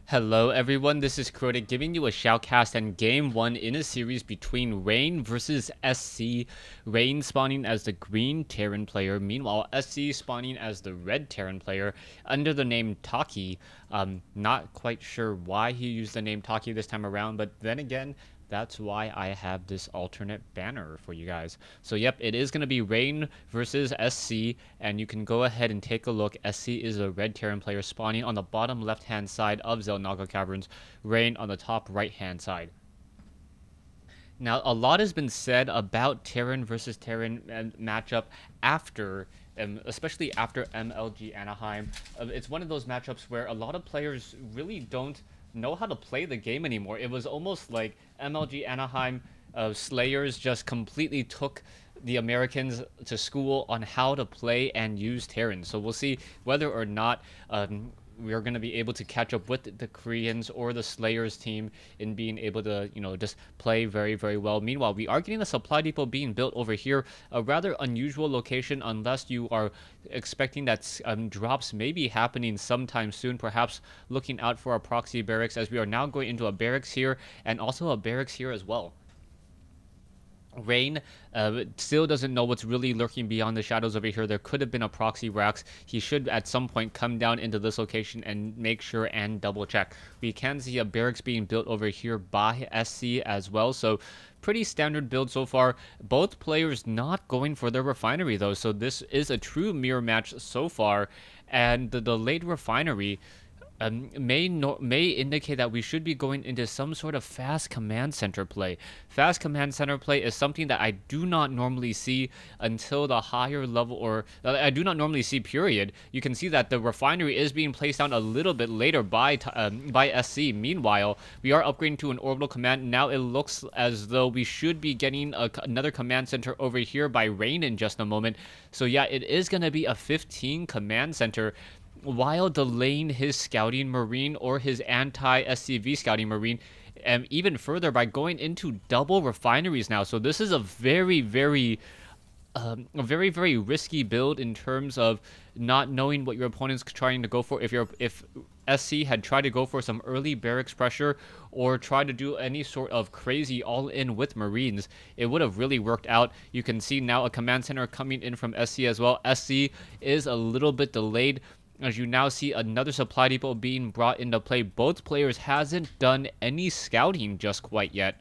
Hello everyone, this is Krotic giving you a shoutcast and game 1 in a series between Rain versus SC. Rain spawning as the green Terran player, meanwhile SC spawning as the red Terran player under the name Taki. Not quite sure why he used the name Taki this time around, but then again, that's why I have this alternate banner for you guys. So yep, it is going to be Rain versus SC, and you can go ahead and take a look. SC is a red Terran player spawning on the bottom left-hand side of Xel'Naga Caverns, Rain on the top right-hand side. Now, a lot has been said about Terran versus Terran matchup after, especially after MLG Anaheim. It's one of those matchups where a lot of players really don't know how to play the game anymore. It was almost like MLG Anaheim Slayers just completely took the Americans to school on how to play and use Terran. So we'll see whether or not we are going to be able to catch up with the Koreans or the Slayers team in being able to, just play very, very well. Meanwhile, we are getting a supply depot being built over here, a rather unusual location unless you are expecting that drops may be happening sometime soon, perhaps looking out for a proxy barracks, as we are now going into a barracks here and also a barracks here as well. Rain still doesn't know what's really lurking beyond the shadows over here. There could have been a proxy racks. He should at some point come down into this location and make sure and double check. We can see a barracks being built over here by SC as well. So pretty standard build so far. Both players not going for their refinery though. So this is a true mirror match so far. And the delayed refinery may indicate that we should be going into some sort of fast command center play. Fast command center play is something that I do not normally see until the higher level, or I do not normally see, period. You can see that the refinery is being placed down a little bit later by SC. Meanwhile, we are upgrading to an orbital command. Now it looks as though we should be getting another command center over here by Rain in just a moment. So yeah, it is going to be a 15 command center, while delaying his scouting marine or his anti-SCV scouting marine even further by going into double refineries now. So this is a very, very risky build in terms of not knowing what your opponent's trying to go for. If SC had tried to go for some early barracks pressure or try to do any sort of crazy all-in with Marines, it would have really worked out. You can see now a command center coming in from SC as well. SC is a little bit delayed, as you now see another supply depot being brought into play. Both players hasn't done any scouting just quite yet.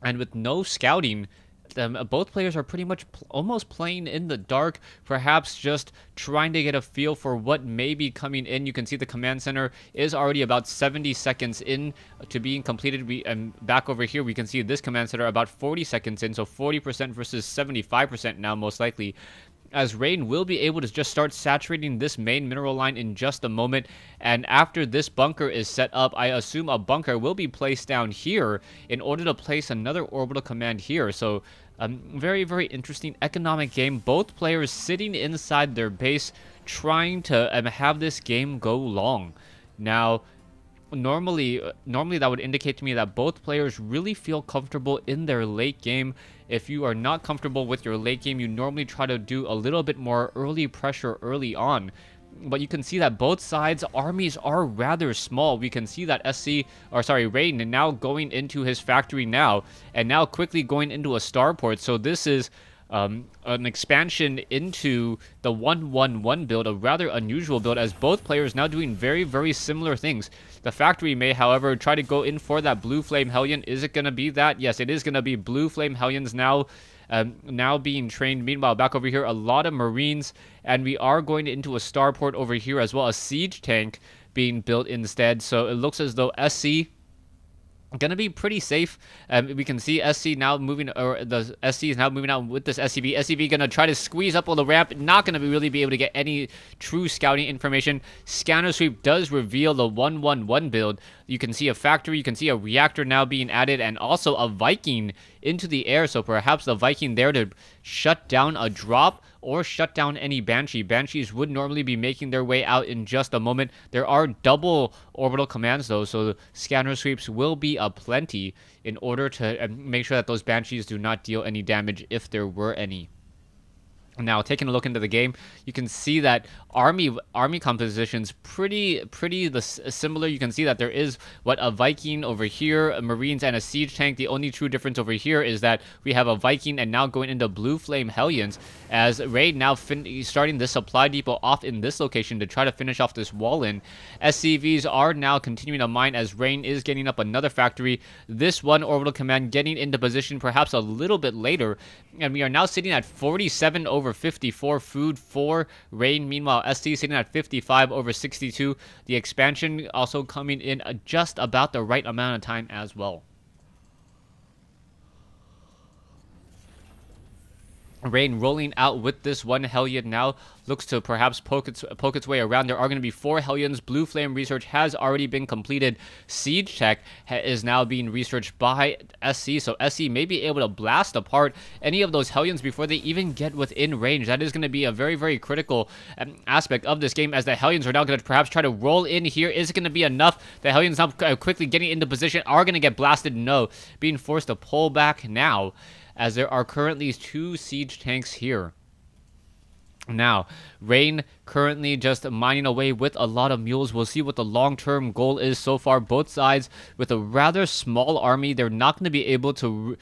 And with no scouting, both players are pretty much almost playing in the dark, perhaps just trying to get a feel for what may be coming in. You can see the command center is already about 70 seconds in to being completed. Back over here, we can see this command center about 40 seconds in, so 40% versus 75% now most likely, as Rain will be able to just start saturating this main mineral line in just a moment. And after this bunker is set up, I assume a bunker will be placed down here in order to place another orbital command here. So very, very interesting economic game. Both players sitting inside their base trying to have this game go long. Now, normally that would indicate to me that both players really feel comfortable in their late game. If you are not comfortable with your late game, you normally try to do a little bit more early pressure early on. But you can see that both sides' armies are rather small. We can see that Rain now going into his factory now, and now quickly going into a starport. So this is an expansion into the 1-1-1 build, a rather unusual build, as both players now doing very, very similar things. The factory may, however, try to go in for that Blue Flame Hellion. Is it going to be that? Yes, it is going to be Blue Flame Hellions now being trained. Meanwhile, back over here, a lot of Marines, and we are going into a starport over here as well, a siege tank being built instead. So it looks as though SC gonna be pretty safe. We can see SC now moving, or the SC is now moving out with this SCV. SCV gonna try to squeeze up on the ramp, not gonna really be able to get any true scouting information. Scanner sweep does reveal the 1-1-1 build. You can see a factory, you can see a reactor now being added, and also a Viking into the air. So perhaps the Viking there to shut down a drop or shut down any Banshee. Banshees would normally be making their way out in just a moment. There are double orbital commands though, so scanner sweeps will be aplenty in order to make sure that those Banshees do not deal any damage if there were any. Now, taking a look into the game, you can see that army composition's pretty similar. You can see that there is a Viking over here, a Marines, and a siege tank. The only true difference over here is that we have a Viking and now going into Blue Flame Hellions, as Raid now starting this supply depot off in this location to try to finish off this wall in. SCVs are now continuing to mine as Rain is getting up another factory. This one orbital command getting into position perhaps a little bit later, and we are now sitting at 47 over 54 food for Rain. Meanwhile, SC sitting at 55 over 62. The expansion also coming in just about the right amount of time as well. Rain rolling out with this one Hellion now looks to perhaps poke its way around. There are going to be 4 Hellions. Blue Flame research has already been completed. Siege Tech is now being researched by SC, so SC may be able to blast apart any of those Hellions before they even get within range. That is going to be a very critical aspect of this game, as the Hellions are now going to perhaps try to roll in here. Is it going to be enough? The Hellions now quickly getting into position are going to get blasted. No, being forced to pull back now, as there are currently 2 siege tanks here. Now, Rain currently just mining away with a lot of mules. We'll see what the long-term goal is so far. Both sides with a rather small army. They're not going to be able to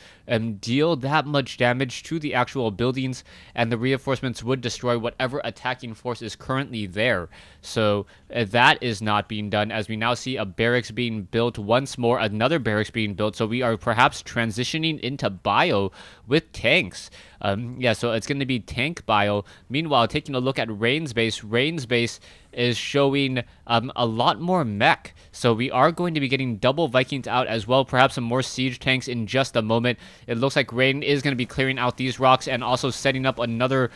deal that much damage to the actual buildings, and the reinforcements would destroy whatever attacking force is currently there. So that is not being done, as we now see a barracks being built once more, another barracks being built. So we are perhaps transitioning into bio with tanks. Yeah, so it's going to be tank bio. Meanwhile, taking a look at Rain's base is showing a lot more mech. So we are going to be getting double Vikings out as well, perhaps some more siege tanks in just a moment. It looks like Rain is going to be clearing out these rocks and also setting up another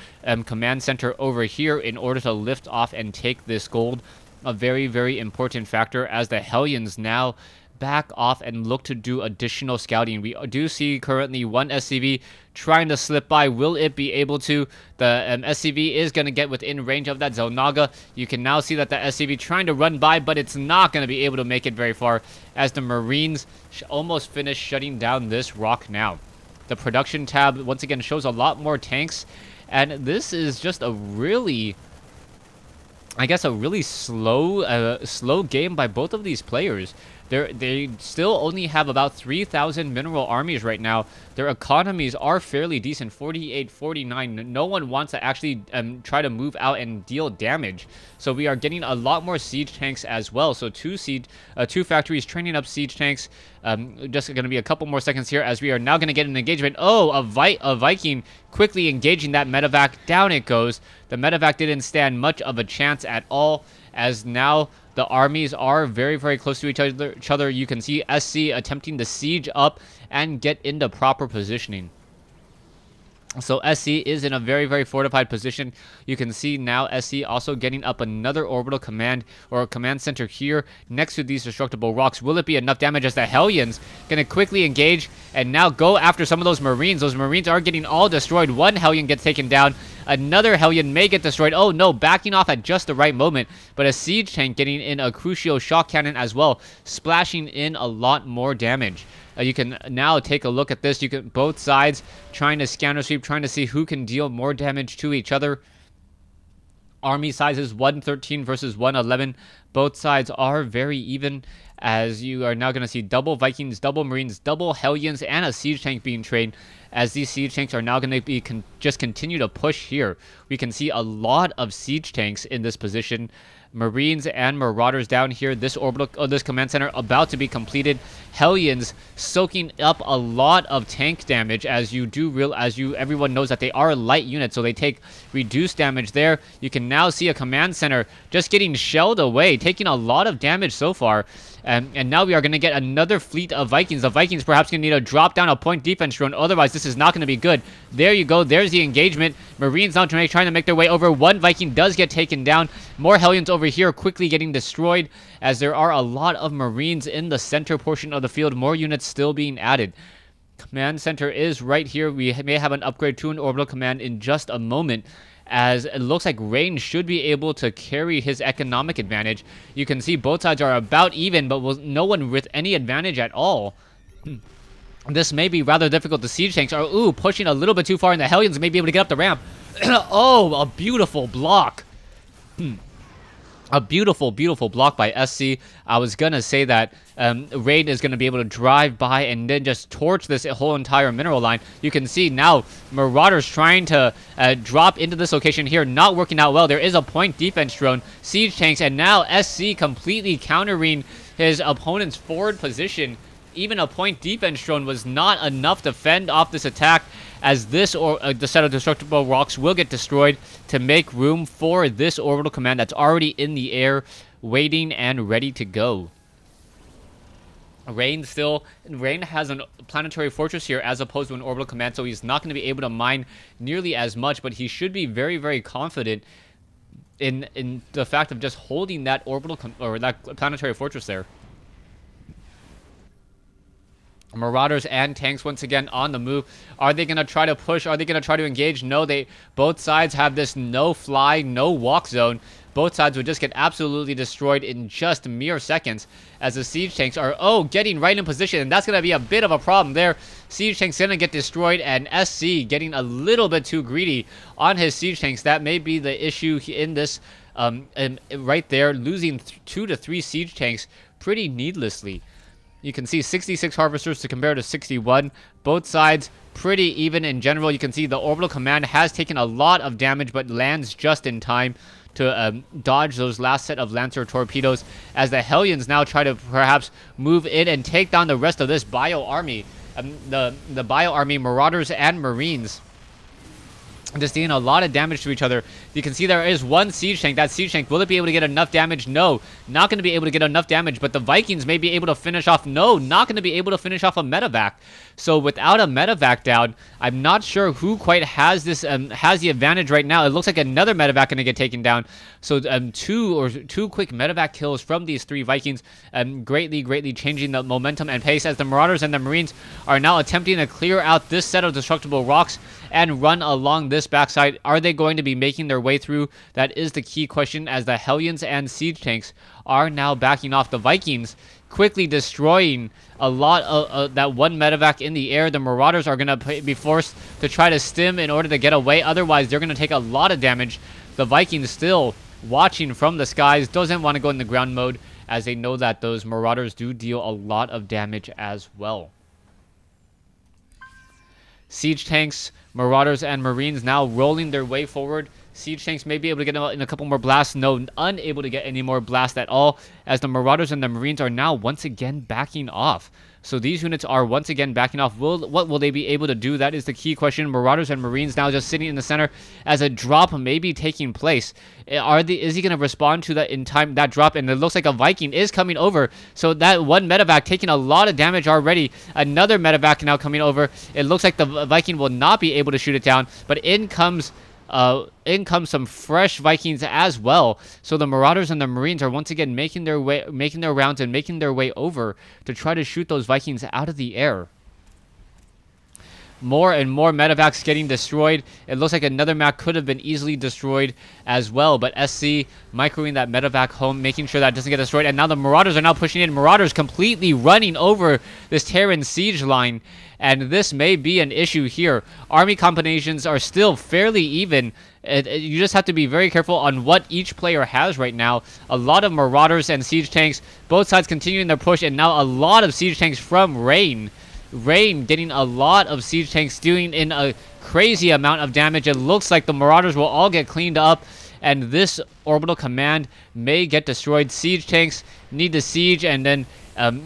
command center over here in order to lift off and take this gold. A very important factor, as the Hellions now back off and look to do additional scouting. We do see currently one SCV trying to slip by. Will it be able to? The SCV is going to get within range of that Xel'Naga. You can now see that the SCV trying to run by, but it's not going to be able to make it very far, as the Marines almost finished shutting down this rock now. The production tab once again shows a lot more tanks, and this is just a really, I guess, a really slow game by both of these players. They still only have about 3,000 mineral armies right now. Their economies are fairly decent, 48, 49. No one wants to actually try to move out and deal damage. So we are getting a lot more siege tanks as well. So two factories training up siege tanks. Just going to be a couple more seconds here, as we are now going to get an engagement. Oh, a Viking quickly engaging that medevac. Down it goes. The medevac didn't stand much of a chance at all, as now the armies are very close to each other. You can see SC attempting to siege up and get into proper positioning. So SC is in a very fortified position. You can see now SC also getting up another orbital command or command center here next to these destructible rocks. Will it be enough damage, as the Hellions going to quickly engage and now go after some of those Marines? Those Marines are getting all destroyed. One Hellion gets taken down. Another Hellion may get destroyed. Oh no, backing off at just the right moment. But a siege tank getting in a Crucio shock cannon as well, splashing in a lot more damage. You can now take a look at this. You can both sides trying to scanner sweep, trying to see who can deal more damage to each other. Army sizes 113 versus 111. Both sides are very even, as you are now going to see double Vikings, double Marines, double Hellions, and a siege tank being trained, as these siege tanks are now going to be just continue to push here. We can see a lot of siege tanks in this position. Marines and Marauders down here. This this command center about to be completed. Hellions soaking up a lot of tank damage, as everyone knows that they are light units, so they take reduced damage there. You can now see a command center just getting shelled away, taking a lot of damage so far. And now we are going to get another fleet of Vikings. The Vikings perhaps going to need to drop down a point defense drone. Otherwise, this is not going to be good. There you go. There's the engagement. Marines now trying to make their way over. One Viking does get taken down. More Hellions over here quickly getting destroyed, as there are a lot of Marines in the center portion of the field. More units still being added. Command center is right here. We may have an upgrade to an orbital command in just a moment, as it looks like Rain should be able to carry his economic advantage. You can see both sides are about even, but no one with any advantage at all. This may be rather difficult. The siege tanks are pushing a little bit too far, and the Hellions may be able to get up the ramp. Oh, a beautiful block. A beautiful, beautiful block by SC. I was going to say that Raid is going to be able to drive by and then just torch this whole entire mineral line. You can see now Marauders trying to drop into this location here, not working out well. There is a point defense drone, siege tanks, and now SC completely countering his opponent's forward position. Even a point defense drone was not enough to fend off this attack, as this the set of destructible rocks will get destroyed to make room for this orbital command that's already in the air, waiting and ready to go. Rain has a planetary fortress here as opposed to an orbital command, so he's not going to be able to mine nearly as much, but he should be very, very confident in the fact of just holding that orbital or that planetary fortress there. Marauders and tanks once again on the move. Are they going to try to push? Are they going to try to engage? No, both sides have this no fly, no walk zone. Both sides would just get absolutely destroyed in just mere seconds as the siege tanks are, getting right in position, and that's going to be a bit of a problem there. Siege tanks going to get destroyed, and SC getting a little bit too greedy on his siege tanks. That may be the issue in this, and right there, losing 2 to 3 siege tanks pretty needlessly. You can see 66 harvesters to compare to 61. Both sides pretty even in general. You can see the orbital command has taken a lot of damage, but lands just in time to dodge those last set of Lancer torpedoes, as the Hellions now try to perhaps move in and take down the rest of this bio army. The bio army, Marauders and Marines, just dealing a lot of damage to each other. You can see there is one siege tank. That siege tank, will it be able to get enough damage? No, not going to be able to get enough damage, but the Vikings may be able to finish off. No, not going to be able to finish off a medevac. So without a medevac down, I'm not sure who quite has this has the advantage right now. It looks like another medevac going to get taken down. So two quick medevac kills from these 3 Vikings, greatly changing the momentum and pace, as the Marauders and the Marines are now attempting to clear out this set of destructible rocks and run along this backside. Are they going to be making their way through? That is the key question, as the Hellions and siege tanks are now backing off. The Vikings quickly destroying a lot of that one medevac in the air. The Marauders are going to be forced to try to stim in order to get away. Otherwise, they're going to take a lot of damage. The Vikings still watching from the skies, doesn't want to go in the ground mode, as they know that those Marauders do deal a lot of damage as well. Siege tanks, Marauders, and Marines now rolling their way forward. Siege tanks may be able to get in a couple more blasts. No, unable to get any more blasts at all, as the Marauders and the Marines are now once again backing off. So these units are once again backing off. What will they be able to do? That is the key question. Marauders and Marines now just sitting in the center as a drop may be taking place. Is he going to respond to that in time, that drop? And it looks like a Viking is coming over. So that one medevac taking a lot of damage already. Another medevac now coming over. It looks like the Viking will not be able to shoot it down, but in comes some fresh Vikings as well. So the Marauders and the Marines are once again making their rounds and making their way over to try to shoot those Vikings out of the air. More and more medevacs getting destroyed. It looks like another Mac could have been easily destroyed as well, but SC microing that medevac home, making sure that doesn't get destroyed. And now the Marauders are now pushing in. Marauders completely running over this Terran siege line, and this may be an issue here. Army combinations are still fairly even. You just have to be very careful on what each player has right now. A lot of Marauders and siege tanks, both sides continuing their push, and now a lot of siege tanks from Rain. Rain getting a lot of siege tanks, doing in a crazy amount of damage. It looks like the Marauders will all get cleaned up, and this orbital command may get destroyed. Siege tanks need to siege and then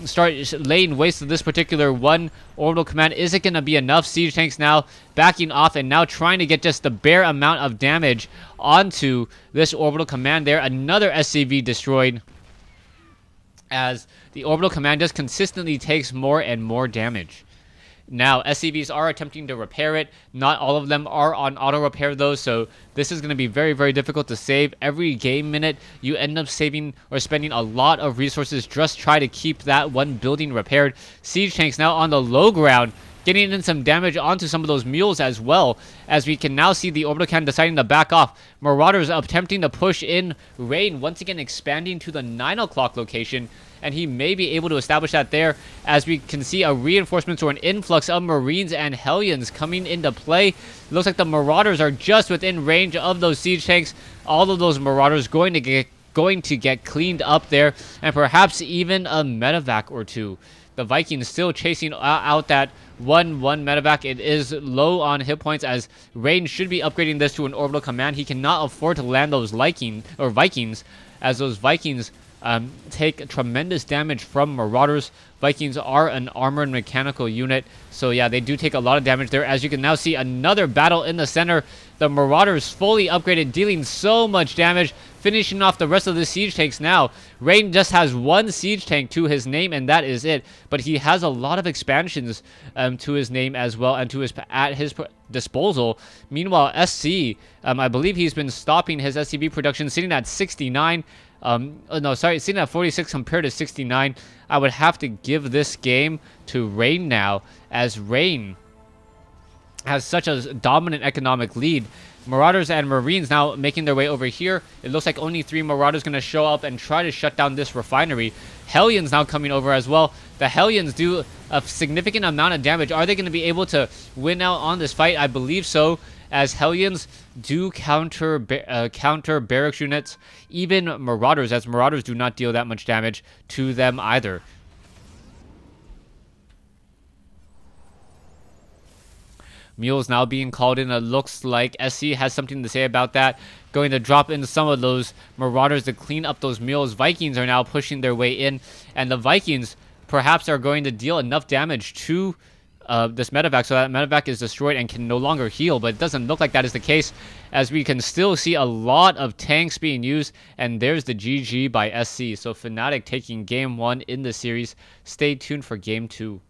start laying waste to this particular one orbital command. Is it going to be enough? Siege tanks now backing off and now trying to get just the bare amount of damage onto this orbital command there. Another SCV destroyed, as the orbital command just consistently takes more and more damage. Now, SCVs are attempting to repair it. Not all of them are on auto repair though, so this is going to be very, very difficult to save. Every game minute, you end up saving or spending a lot of resources just try to keep that one building repaired. Siege tanks now on the low ground, getting in some damage onto some of those mules as well, as we can now see the orbital cannon deciding to back off. Marauders attempting to push in. Rain once again expanding to the 9 o'clock location, and he may be able to establish that there, as we can see a reinforcement or an influx of Marines and Hellions coming into play. It looks like the Marauders are just within range of those siege tanks. All of those Marauders going to get cleaned up there, and perhaps even a medevac or two. The Vikings still chasing out that 1-1 medevac. It is low on hit points, as Rain should be upgrading this to an orbital command. He cannot afford to land those Vikings, as those Vikings take tremendous damage from Marauders. Vikings are an armored mechanical unit, so yeah, they do take a lot of damage there. As you can now see, another battle in the center. The Marauders fully upgraded, dealing so much damage, finishing off the rest of the siege tanks now. Rain just has one siege tank to his name, and that is it. But he has a lot of expansions to his name as well, and at his disposal. Meanwhile, SC, I believe he's been stopping his SCV production, sitting at 69. Sitting at 46 compared to 69. I would have to give this game to Rain now, as Rain has such a dominant economic lead. Marauders and Marines now making their way over here. It looks like only 3 Marauders going to show up and try to shut down this refinery. Hellions now coming over as well. The Hellions do a significant amount of damage. Are they going to be able to win out on this fight? I believe so, as Hellions do counter barracks units, even Marauders, as Marauders do not deal that much damage to them either. Mules now being called in. It looks like SC has something to say about that. Going to drop in some of those Marauders to clean up those mules. Vikings are now pushing their way in, and the Vikings perhaps are going to deal enough damage to this medevac so that medevac is destroyed and can no longer heal. But it doesn't look like that is the case, as we can still see a lot of tanks being used. And there's the GG by SC. So Fnatic taking game 1 in the series. Stay tuned for game 2.